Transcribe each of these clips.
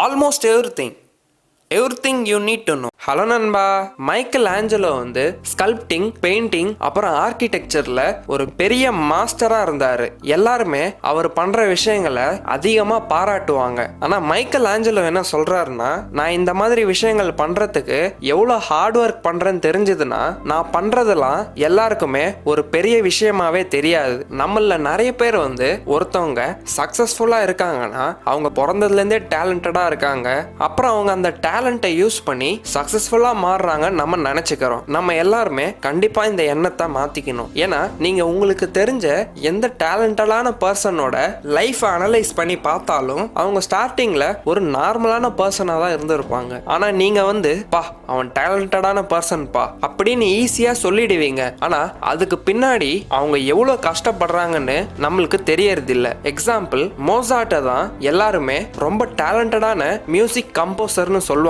almost everything you need to know. Hello நண்பா, Michael Angelo வந்து sculpting, painting, அப்புறம் ஆர்கிடெக்சர்ல ஒரு பெரிய மாஸ்டரா இருந்தாரு. எல்லாருமே அவர் பண்ற விஷயங்களை அதிகமா பாராட்டுவாங்க. ஆனா மைக்கேல் ஆஞ்சலோ என்ன சொல்றாருன்னா, நான் இந்த மாதிரி விஷயங்கள் பண்றதுக்கு எவ்வளவு ஹார்ட் ஒர்க் பண்றேன்னு தெரிஞ்சதுன்னா நான் பண்றதெல்லாம் எல்லாருக்குமே ஒரு பெரிய விஷயமாவே தெரியாது. நம்மள நிறைய பேர் வந்து ஒருத்தவங்க சக்சஸ்ஃபுல்லா இருக்காங்கன்னா அவங்க பிறந்ததுல இருந்தே டேலண்டடா இருக்காங்க. அப்புறம் அவங்க அந்த டேலண்ட்டை யூஸ் பண்ணி சக்சஸ்ஃபுல்லா மாறுறாங்க நம்ம நினைச்சுக்கிறோம். நம்ம எல்லாருமே கண்டிப்பா இந்த எண்ணத்தை மாத்திக்கணும். ஏன்னா நீங்க உங்களுக்கு தெரிஞ்ச எந்த டேலண்டடான பர்சனோட லைஃப் அனலைஸ் பண்ணி பார்த்தாலும் அவங்க ஸ்டார்டிங்ல ஒரு நார்மலான பர்சனா தான் இருந்திருப்பாங்க. ஆனா நீங்க வந்து அவன் டேலண்டடான பர்சன் அப்படின்னு ஈஸியா சொல்லிடுவீங்க. ஆனா அதுக்கு பின்னாடி அவங்க எவ்வளவு கஷ்டப்படுறாங்கன்னு நம்மளுக்கு தெரியறது இல்ல. எக்ஸாம்பிள், மோசார்ட்டை தான் எல்லாருமே ரொம்ப டேலண்டடான மியூசிக் கம்போசர்னு சொல்லுவாங்க.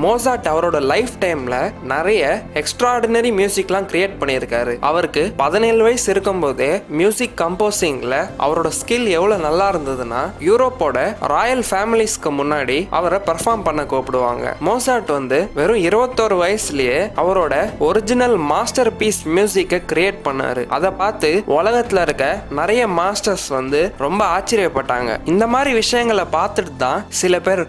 மோசார்ட் அவரோட லைஃப் டைம்ல நிறைய எக்ஸ்ட்ராடினரி மியூசிக்லாம் கிரியேட் பண்ணியிருக்காரு. அவருக்கு 17 வயசு இருக்கும் போதே மியூசிக் கம்போசிங்ல அவரோட ஸ்கில் எவ்வளவு நல்லா இருந்ததுன்னா யூரோப்போட ராயல் ஃபேமிலிஸ்க்கு முன்னாடி அவரை பெர்ஃபார்ம் பண்ண கூப்பிடுவாங்க. மோசார்ட் வந்து வெறும் 21 வயசுலயே அவரோட ஒரிஜினல் மாஸ்டர் பீஸ் மியூசிக்கை கிரியேட் பண்ணாரு. அதை பார்த்து உலகத்துல இருக்க நிறைய மாஸ்டர்ஸ் வந்து ரொம்ப ஆச்சரியப்பட்டாங்க. இந்த மாதிரி விஷயங்களை பார்த்துட்டு தான் சில பேர்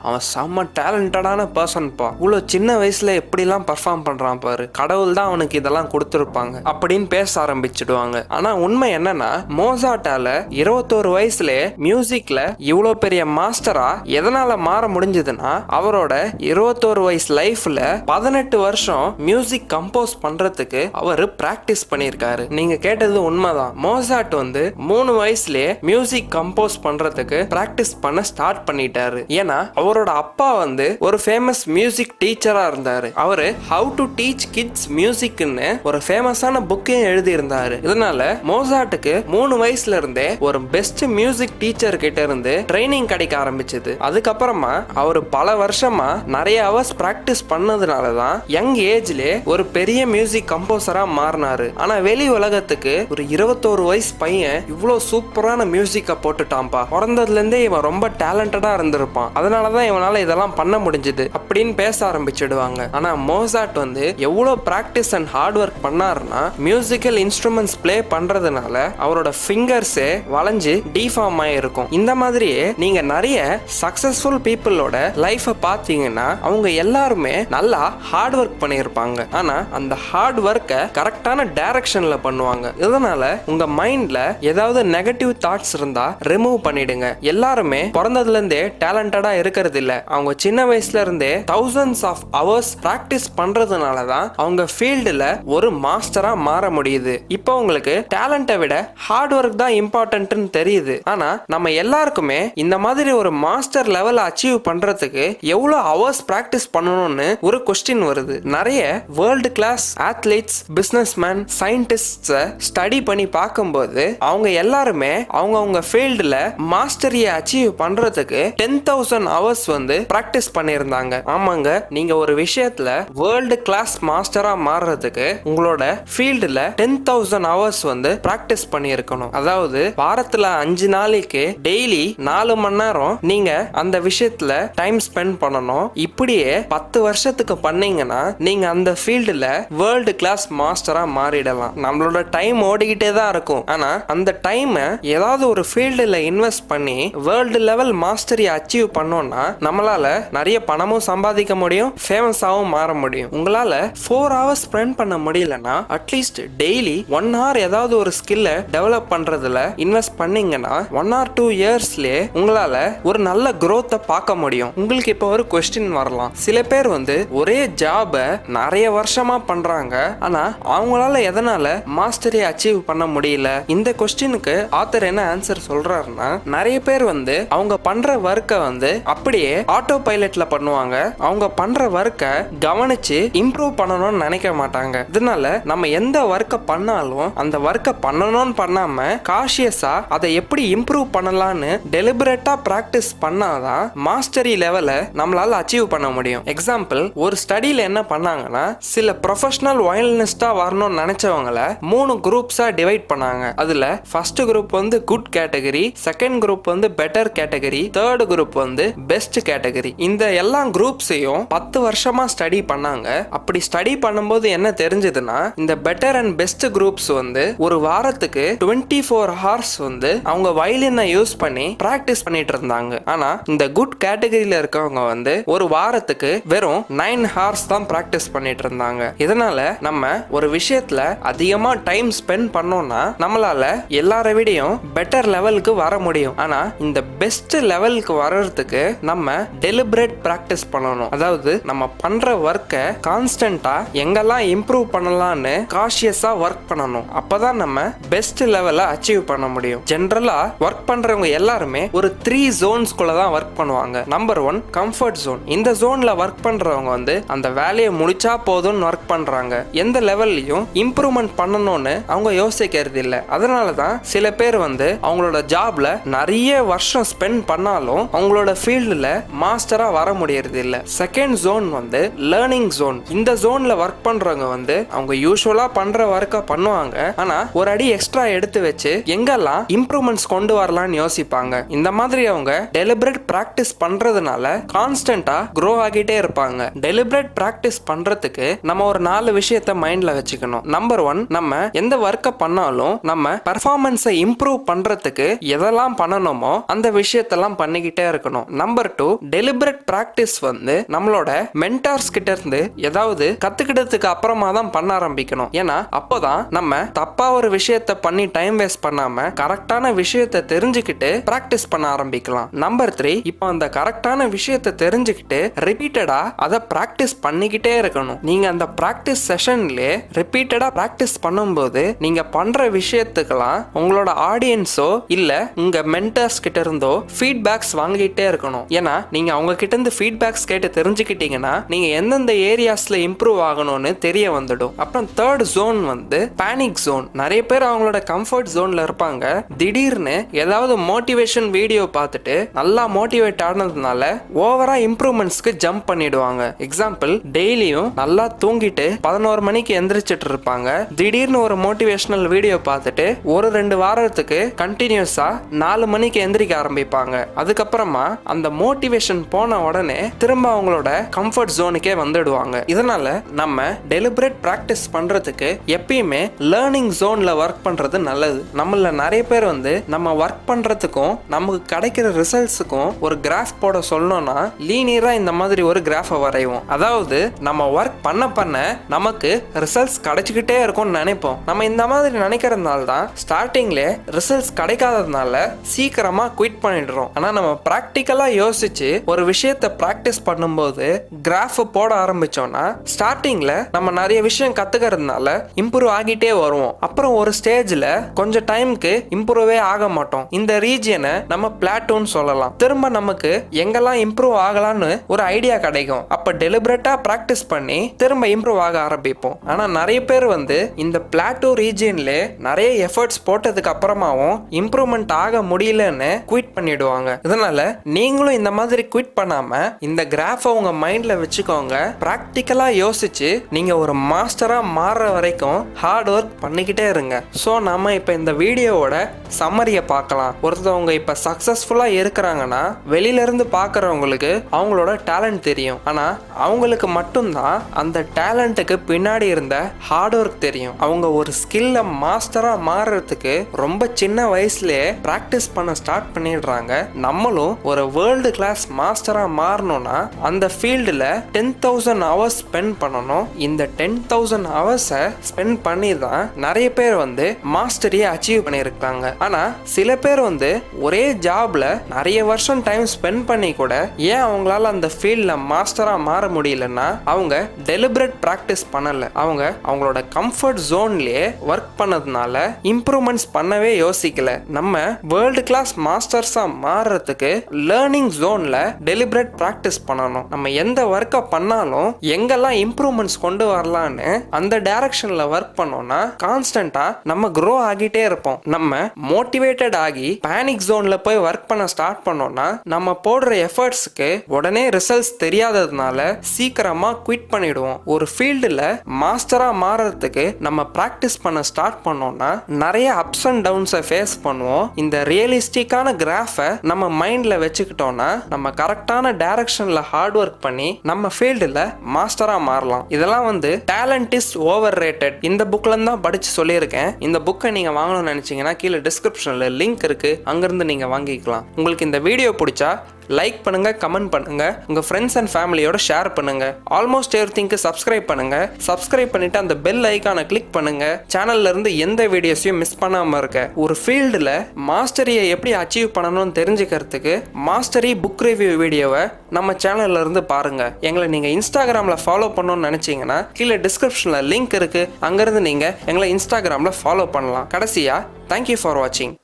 அவன் செம்ம டேலண்டடான பர்சன் இவ்வளவு சின்ன வயசுல எப்படிலாம் பெர்ஃபார்ம் பண்றான் பாரு, கடவுள் தான் அவனுக்கு இதெல்லாம் கொடுத்துருப்பாங்க அப்படின்னு பேச ஆரம்பிச்சிடுவாங்க. ஆனா உண்மை என்னன்னா, மோசார்ட்டால 21 வயசுல மியூசிக்ல இவ்வளவு பெரிய மாஸ்டரா எதனால மாற முடிஞ்சதுன்னா அவரோட 21 வயசு லைஃப்ல 18 வருஷம் மியூசிக் கம்போஸ் பண்றதுக்கு அவரு பிராக்டிஸ் பண்ணிருக்காரு. நீங்க கேட்டது உண்மைதான். மோசார்ட் வந்து 3 வயசுலயே மியூசிக் கம்போஸ் பண்றதுக்கு பிராக்டிஸ் பண்ண ஸ்டார்ட் பண்ணிட்டாரு. ஏன்னா அவரோட அப்பா வந்து ஒரு ஃபேமஸ் மியூசிக் டீச்சரா இருந்தாரு. அவரு ஹவு டு டீச் கிட்ஸ் மியூசிக்னு ஒரு ஃபேமஸான புக்கையும் எழுதி இருந்தாரு. இதனால மோசார்ட்டுக்கு 3 வயசுல இருந்தே ஒரு பெஸ்ட் மியூசிக் டீச்சர் கிட்ட இருந்து ட்ரைனிங் கிடைக்க ஆரம்பிச்சது. அதுக்கப்புறமா அவரு பல வருஷமா நிறைய ஹவர்ஸ் பிராக்டிஸ் பண்ணதுனாலதான் யங் ஏஜ்ல ஒரு பெரிய மியூசிக் கம்போசரா மாறினாரு. ஆனா வெளி உலகத்துக்கு ஒரு 21 வயசு பையன் இவ்வளவு சூப்பரான மியூசிக்கை போட்டுட்டான்பா, பிறந்ததுல இருந்தே இவன் ரொம்ப டேலண்டடா இருந்திருப்பான், அதனாலதான் இவனால இதெல்லாம் பண்ண முடிஞ்சது அப்படின்னு பேச ஆரம்பிச்சிடுவாங்க. ஆனா மோசார்ட் வந்து எவ்வளவு பிராக்டிஸ் அண்ட் ஹார்ட் ஒர்க் பண்ணாருன்னா மியூசிக்கல் இன்ஸ்ட்ருமெண்ட்ஸ் பிளே பண்றதுனால அவரோட ஃபிங்கர்ஸே வளைஞ்சு டிஃபார்ம் ஆயிருக்கும். இந்த மாதிரியே நீங்க நிறைய சக்சஸ்ஃபுல் பீப்புளோட லைஃபை பார்த்தீங்கன்னா அவங்க எல்லாருமே நல்லா ஹார்ட் ஒர்க் பண்ணியிருப்பாங்க. ஆனா அந்த ஹார்ட் ஒர்க்கை கரெக்டான டைரக்ஷன்ல பண்ணுவாங்க. இதனால உங்க மைண்ட்ல ஏதாவது நெகட்டிவ் தாட்ஸ் இருந்தா ரிமூவ் பண்ணிடுங்க. எல்லாருமே பிறந்ததுல இருந்தே டேலண்டடா இருக்கிறது இல்ல. அவங்க சின்ன வயசுல இருந்தே thousands of hours பிராக்டிஸ் பண்றதுனால தான் அவங்க ஃபீல்டுல ஒரு மாஸ்டரா மாற முடியுது. இப்போ உங்களுக்கு டேலண்ட்டை விட ஹார்ட் ஒர்க் தான் இம்பார்ட்டன்ட்னு தெரியுது. ஆனா நம்ம எல்லாருக்குமே இந்த மாதிரி ஒரு மாஸ்டர் லெவல் அச்சீவ் பண்றதுக்கு எவ்வளவு ஹவர்ஸ் பிராக்டிஸ் பண்ணணும்னு ஒரு கொஸ்டின் வருது. நிறைய வேர்ல்டு கிளாஸ் அத்லீட்ஸ், பிசினஸ்மேன், சயின்டிஸ்ட்ஸை ஸ்டடி பண்ணி பார்க்கும்போது அவங்க எல்லாருமே அவங்க ஃபீல்டுல மாஸ்டரியை அச்சீவ் பண்றதுக்கு 10,000 hours வந்து பிராக்டிஸ் பண்ணியிருந்தாங்க. ஆமாங்க, நீங்க ஒரு விஷயத்துல வேர்ல்டு கிளாஸ் மாஸ்டரா மாறுறதுக்கு உங்களோட ஃபீல்டுல 10,000 hours வந்து பிராக்டிஸ் பண்ணியிருக்கணும். அதாவது வாரத்துல 5 நாளைக்கு டெய்லி 4 மணி நேரம் நீங்க அந்த விஷயத்துல டைம் ஸ்பெண்ட் பண்ணணும். இப்படியே 10 வருஷத்துக்கு பண்ணீங்கன்னா நீங்க அந்த ஃபீல்டுல வேர்ல்டு கிளாஸ் மாஸ்டரா மாறிடலாம். நம்மளோட டைம் ஓடிக்கிட்டே தான் இருக்கும். ஆனா அந்த டைம் ஏதாவது ஒரு ஃபீல்டுல இன்வெஸ்ட் பண்ணி வேர்ல்டு லெவல் மாஸ்டரி அச்சீவ் பண்ணோம்னா நம்மளால நிறைய பணமும் சம்பாதிக்க முடியும், ஃபேமஸாவும் மாற முடியும். உங்களால 4 hours ஸ்பெண்ட் பண்ண முடியலன்னா அட்லீஸ்ட் டெய்லி 1 hour ஏதாவது ஒரு ஸ்கில்ல டெவலப் பண்றதுல இன்வெஸ்ட் பண்ணீங்கன்னா 1 or 2 இயர்ஸ்லயே உங்களால ஒரு நல்ல growth பார்க்க முடியும். உங்களுக்கு இப்போ ஒரு கொஸ்டின் வரலாம், சில பேர் வந்து ஒரே ஜாப நிறைய வருஷமா பண்றாங்க, ஆனா அவங்களால எதனால மாஸ்டரி அச்சீவ் பண்ண முடியல? இந்த கொஸ்டினுக்கு ஆத்தர் என்ன ஆன்சர் சொல்றாருன்னா, நிறைய பேர் வந்து அவங்க பண்ற ஒர்க்கை வந்து அப்படியே ஆட்டோ பைலட்ல பண்ணுவாங்க. அவங்க பண்ற ஒர்க்கை கவனிச்சு இம்ப்ரூவ் பண்ணணும்னு நினைக்க மாட்டாங்க. இதனால நம்ம எந்த ஒர்க்கை பண்ணாலும் அந்த ஒர்க்கை பண்ணணும்னு பண்ணாம காஷியஸா அதை எப்படி இம்ப்ரூவ் பண்ணலாம்னு டெலிபரேட்டா பிராக்டிஸ் பண்ணாதான் மாஸ்டரி லெவலை நம்மளால அச்சீவ் பண்ண முடியும். எக்ஸாம்பிள், ஒரு ஸ்டடியில என்ன பண்ணாங்கன்னா, சில ப்ரொஃபஷனல் வயலினிஸ்டா வரணும்னு நினைச்சவங்கள 3 குரூப்ஸா டிவைட் பண்ணாங்க. அதுல ஃபர்ஸ்ட் குரூப் வந்து குட் கேட்டகரி, செகண்ட் குரூப் வந்து பெட்டர் கேட்டகரி, தேர்ட் குரூப் வந்து பெஸ்ட் கேட்டகரி. இந்த எல்லா குரூப்ஸையும் 10 வருஷமா ஸ்டடி பண்ணாங்க. அப்படி ஸ்டடி பண்ணும்போது என்ன தெரிஞ்சதுன்னா, இந்த பெட்டர் அண்ட் பெஸ்ட் குரூப்ஸ் வந்து ஒரு வாரத்துக்கு 24 ஹார்ஸ் வந்து அவங்க வயலினை யூஸ் பண்ணி பிராக்டிஸ் பண்ணிட்டு இருந்தாங்க. ஆனா இந்த குட் கேட்டகரியில இருக்கவங்க வந்து ஒரு வாரத்துக்கு வெறும் 9 ஹார்ஸ் தான் பிராக்டிஸ் பண்ணிட்டு இருந்தாங்க. இதனால நம்ம ஒரு விஷயத்துல அதிகமா டைம் ஸ்பெண்ட் பண்ணோம்னா நம்மளால எல்லாரை விடையும் பெட்டர் லெவலுக்கு வர முடியும். ஆனா இந்த பெஸ்ட் லெவலுக்கு வர்றதுக்கு நம்ம டெலிபரேட் பிராக்டிஸ் பண்ணணும். அதாவது நம்ம பண்ற ஒர்க்கை கான்ஸ்டன்டா எங்கெல்லாம் இம்ப்ரூவ் பண்ணலாம்னு காஷியஸா ஒர்க் பண்ணணும். அப்பதான் நம்ம பெஸ்ட் லெவலை அச்சீவ் பண்ண முடியும். ஜெனரலா ஒர்க் பண்றவங்க எல்லாருமே ஒரு 3 ஜோன்ஸ்குள்ள தான் ஒர்க் பண்ணுவாங்க. Number 1 comfort zone. இந்த ஜோன்ல ஒர்க் பண்றவங்க வந்து அந்த வேலையை முடிச்சா போதும்னு ஒர்க் பண்றாங்க. எந்த லெவல்லையும் இம்ப்ரூவ்மெண்ட் பண்ணணும்னு அவங்க யோசிக்கிறது இல்லை. அதனாலதான் சில பேர் வந்து அவங்களோட ஜாப்ல நிறைய வருஷம் ஸ்பெண்ட் பண்ணாலும் அவங்களோட ஃபீல்டுல மாஸ்டரா வர முடியறது இல்லை. செகண்ட் ஜோன் வந்து லேர்னிங் ஜோன். இந்த ஜோன்ல ஒர்க் பண்றவங்க வந்து அவங்க யூசுவலா பண்ற ஒர்க்கை பண்ணுவாங்க. ஆனா ஒரு அடி எக்ஸ்ட்ரா எடுத்து வச்சு எங்கெல்லாம் இம்ப்ரூவ்மெண்ட்ஸ் கொண்டு வரலாம்னு யோசிப்பாங்க. இந்த மாதிரி அவங்க டெலிபரேட் பிராக்டிஸ் பண்றதுனால கான்ஸ்டன்டா க்ரோ ஆகிட்டே இருப்பாங்க. டெலிபரேட் பிராக்டிஸ் பண்றதுக்கு நம்ம ஒரு 4 விஷயத்தை மைண்ட்ல வச்சுக்கணும். நம்பர் 1, நம்ம எந்த ஒர்க்கை பண்ணாலும் நம்ம பெர்ஃபார்மன்ஸை இம்ப்ரூவ் பண்றதுக்கு எதெல்லாம் பண்ணணுமோ அந்த விஷயத்தெல்லாம் பண்ணிக்கிட்டே இருக்கணும். நம்பர் 2, டெலிபரேட் பிராக்டிஸ் வந்து நம்மளோட மென்டார்ஸ் கிட்ட இருந்து ஏதாவது கத்துக்கிட்டதுக்கு அப்புறமா தான் பண்ண ஆரம்பிக்கணும். ஏன்னா அப்போதான் நம்ம தப்பா ஒரு விஷயத்தை பண்ணி டைம் வேஸ்ட் பண்ணாம கரெக்டான விஷயத்தை தெரிஞ்சுக்கிட்டு பிராக்டிஸ் பண்ண ஆரம்பிக்கலாம். நம்பர் 3, இப்போ அந்த கரெக்டான விஷயத்தை தெரிஞ்சுக்கிட்டு ரிப்பீட்டடா அதை பிராக்டிஸ் பண்ணிக்கிட்டே இருக்கணும். நீங்க அந்த பிராக்டிஸ் செஷன்லயே ரிப்பீட்டடா பிராக்டிஸ் பண்ணும்போது நீங்க பண்ற விஷயத்துக்கெல்லாம் உங்களோட ஆடியன்ஸோ இல்ல உங்க மென்டர்ஸ் கிட்ட இருந்தோ ஃபீட்பேக்ஸ் வாங்கிட்டே இருக்கணும். ஏன்னா நீங்க அவங்க கிட்ட இருந்து ஃபீட்பேக்ஸ் கேட்டு தெரிஞ்சுக்கிட்டீங்கன்னா நீங்க எந்தெந்த ஏரியாஸ்ல இம்ப்ரூவ் ஆகணும்னு தெரிய வந்துடும். அப்புறம் தேர்ட் ஜோன் வந்து பேனிக் ஜோன். நிறைய பேர் அவங்களோட கம்ஃபர்ட் ஜோன்ல இருப்பாங்க. திடீர்னு ஏதாவது மோட்டிவேஷன் வீடியோ பார்த்துட்டு நல்லா மோட்டிவேட் ஆனதுனால ஓவரா இம்ப்ரூவ்மெண்ட்ஸ்க்கு ஜம்ப் பண்ணிடுவாங்க. எக்ஸாம்பிள், டெய்லியும் நல்லா தூங்கிட்டு 11 மணிக்கு எந்திரிச்சிட்டு இருப்பாங்க. திடீர்னு ஒரு மோட்டிவேஷனல் வீடியோ பார்த்துட்டு 1-2 வாரத்துக்கு கண்டினியூஸா 4 மணிக்கு எந்திரிக்க ஆரம்பிப்பாங்க. அதுக்கப்புறமா அந்த மோட்டிவேஷன் போன உடனே திரும்ப அவங்களோட கம்ஃபர்ட் ஜோனுக்கே வந்துடுவாங்க. இதனால நம்ம டெலிபரேட் பிராக்டிஸ் பண்றதுக்கு எப்பயுமே லேர்னிங் ஜோன்ல ஒர்க் பண்றது நல்லது. நம்மள நிறைய பேர் வந்து நம்ம ஒர்க் பண்றதுக்கும் நமக்கு கிடைக்கிற ரிசல்ட்ஸுக்கும் ஒரு கிராஃப் போட சொல்லணும்னா லீனியரா இந்த மாதிரி ஒரு கிராஃபை வரைவோம். அதாவது நம்ம ஒர்க் பண்ண நமக்கு ரிசல்ட்ஸ் கிடைச்சிக்கிட்டே இருக்கும்னு நினைப்போம். நம்ம இந்த மாதிரி நினைக்கிறதுனால தான் ஸ்டார்டிங்ல ரிசல்ட்ஸ் கிடைக்காததுனால சீக்கிரமா குவிட் பண்ணிடுறோம். ஆனா நம்ம பிராக்டிக்கலா யோசிச்சு ஒரு விஷயத்தை பிராக்டிஸ் பண்ணும்போது கிராஃப் போட ஆரம்பிச்சோம்னா ஸ்டார்டிங்ல நம்ம நிறைய விஷயம் கத்துக்கிறதுனால இம்ப்ரூவ் ஆகிட்டே வருவோம். அப்புறம் ஒரு ஸ்டேஜ்ல கொஞ்சம் டைம்க்கு இம்ப்ரூவே ஆக மாட்டோம். இந்த ரீஜியனை நம்ம பிளாட்டூன்னு சொல்லலாம். திரும்ப நமக்கு எங்கெல்லாம் இம்ப்ரூவ் ஆகலாம்னு ஒரு ஐடியா கிடைக்கும். அப்ப டெலிபரேட்டா பிராக்டிஸ் பண்ணி திரும்ப இம்ப்ரூவ் ஆக ஆரம்பிப்போம். ஆனா நிறைய பேர் வந்து இந்த பிளாட்டூ ரீஜியன்ல நிறைய எஃபர்ட்ஸ் போட்டதுக்கு அப்புறமாவும் இம்ப்ரூவ்மெண்ட் ஆக முடியலன்னு குவிட் பண்ணிடுவாங்க. இதனால நீங்களும் இந்த மாதிரி குவிட் பண்ணாம இந்த கிராஃபை உங்க மைண்ட்ல வச்சுக்கோங்க. பிராக்டிக்கலா யோசிச்சு நீங்க ஒரு மாஸ்டரா மாறுற வரைக்கும் ஹார்ட் ஒர்க் பண்ணிக்கிட்டே இருங்க. ஸோ நம்ம இப்ப இந்த வீடியோவோட சம்மரியை பார்க்கலாம். ஒருத்தவங்க இப்ப சக்சஸ்ஃபுல்லா இருக்கிறாங்கன்னா வெளியில இருந்து பார்க்கறவங்களுக்கு அவங்களோட டேலண்ட் தெரியும். ஆனா அவங்களுக்கு மட்டும்தான் அந்த டேலண்ட்டுக்கு பின்னாடி இருந்த ஹார்ட் ஒர்க் தெரியும். அவங்க ஒரு ஸ்கில்ல மாஸ்டரா மாறுறதுக்கு ரொம்ப சின்ன வயசுலயே பிராக்டிஸ் பண்ண ஸ்டார்ட் பண்ணிடுறாங்க. நம்மளும் ஒரு வேர்ல்டு கிளாஸ் மாஸ்டரா மாறணும்னா அந்த ஃபீல்டுல 10,000 ஹவர்ஸ் ஸ்பெண்ட் பண்ணணும். இந்த 10,000 ஹவர்ஸை ஸ்பெண்ட் பண்ணி தான் நிறைய பேர் வந்து மாஸ்டரியை அச்சீவ் பண்ணியிருக்காங்க. ஆனா சில பேர் வந்து ஒரே ஜாப்ல நிறைய வருஷம் டைம் ஸ்பெண்ட் பண்ணி கூட ஏன் அவங்களால அந்த ஃபீல்ட்ல மாஸ்டரா மாற முடியலன்னா அவங்க டெலிபரேட் பிராக்டிஸ் பண்ணல. அவங்க அவங்களோட கம்ஃபர்ட் ஜோன்லயே ஒர்க் பண்ணதுனால இம்ப்ரூவ்மெண்ட்ஸ் பண்ணவே யோசிக்கல. நம்ம வேர்ல்டு கிளாஸ் மாஸ்டர்ஸா மாறுறதுக்கு லேர்னிங் ஜோன்ல டெலிபரேட் பிராக்டிஸ் பண்ணணும். நம்ம எந்த ஒர்க்கை பண்ணாலும் எங்கெல்லாம் இம்ப்ரூவ்மெண்ட்ஸ் கொண்டு வரலான்னு அந்த டைரக்ஷன்ல ஒர்க் பண்ணோம்னா கான்ஸ்டன்டா நம்ம க்ரோ ஆகிட்டே இருப்போம். நம்ம மோட்டிவேட்டட் ஆகி பேனிக் ஜோன்ல போய் ஒர்க் பண்ண ஸ்டார்ட் பண்ணோம்னா நம்ம போடுற எஃபர்ட்ஸ்க்கு உடனே ரிசல்ட்ஸ் தெரியாததுனால சீக்கிரமா குவிட் பண்ணிடுவோம். ஒரு ஃபீல்டுல மாஸ்டரா மாறதுக்கு நம்ம பிராக்டிஸ் பண்ண ஸ்டார்ட் பண்ணோம்னா நிறைய அப்ஸ் அண்ட் டவுன்ஸை ஃபேஸ் பண்ணுவோம். இந்த ரியலிஸ்டிக்கான கிராஃபை நம்ம மைண்ட்ல வச்சுக்கிட்டோம்னா நம்ம கரெக்டான டைரக்ஷன்ல ஹார்ட் ஒர்க் பண்ணி நம்ம ஃபீல்டுல மாஸ்டரா மாறலாம். இதெல்லாம் டேலண்ட் இஸ் ஓவர் ரேட்டட் இந்த புக்ல தான் படிச்சு சொல்லியிருக்கேன். இந்த புக்கை நீங்க வாங்கணும்னு நினைச்சீங்கன்னா கீழே டிஸ்கிரிப்ஷன்ல லிங்க் இருக்கு, அங்கிருந்து நீங்க வாங்கிக்கலாம். உங்களுக்கு இந்த வீடியோ பிடிச்சா லைக் பண்ணுங்க, கமெண்ட் பண்ணுங்க, உங்க ஃப்ரெண்ட்ஸ் அண்ட் ஃபேமிலியோட ஷேர் பண்ணுங்க. ஆல்மோஸ்ட் எவ்ரிதிங்க்கு சப்ஸ்கிரைப் பண்ணுங்க. சப்ஸ்கிரைப் பண்ணிட்டு அந்த பெல் ஐகானை கிளிக் பண்ணுங்க. சேனல்ல இருந்து எந்த வீடியோஸையும் மிஸ் பண்ணாம இருக்க. ஒரு ஃபீல்டுல மாஸ்டரியை எப்படி அச்சீவ் பண்ணணும்னு தெரிஞ்சுக்கிறதுக்கு மாஸ்டரி புக் ரிவ்யூ வீடியோவை நம்ம சேனல்ல இருந்து பாருங்க. எங்களை நீங்க இன்ஸ்டாகிராம்ல ஃபாலோ பண்ணணும்னு நினைச்சீங்கன்னா கீழே டிஸ்கிரிப்ஷன்ல லிங்க் இருக்கு, அங்கிருந்து நீங்க எங்களை இன்ஸ்டாகிராம்ல ஃபாலோ பண்ணலாம். கடைசியா தேங்க்யூ ஃபார் வாட்சிங்.